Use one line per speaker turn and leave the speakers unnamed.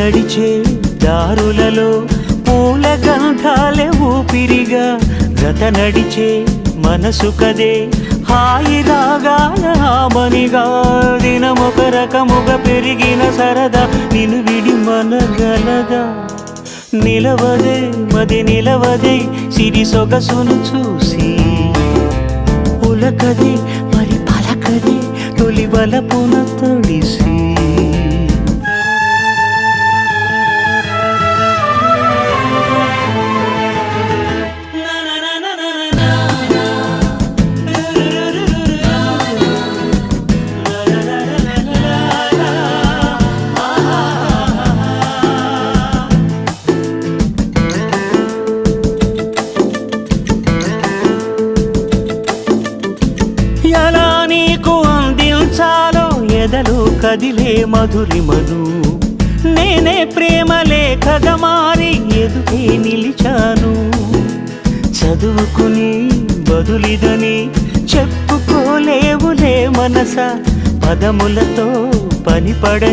నడిచే దారులలో పూల గంధాలే ఊపిరిగా జత నడిచే మనసు కదే హాయి రాగాల హామనిగా దినమొక రకముగా పెరిగిన సరదా నిన్ను విడి మనగలదా నిలవదే మది నిలవదే సిరి సొగసును చూసి ఉలకదే మరి పలకదే తొలి వలపున తడిసి ఎలా నీకు అందించాలో ఎదలో కదిలే మధురిమను నేనే ప్రేమ లేఖగా మారి ఎదుటే నిలిచాను చదువుకుని బదులిదని చెప్పుకోలేవులే మనస పదములతో పనిపడని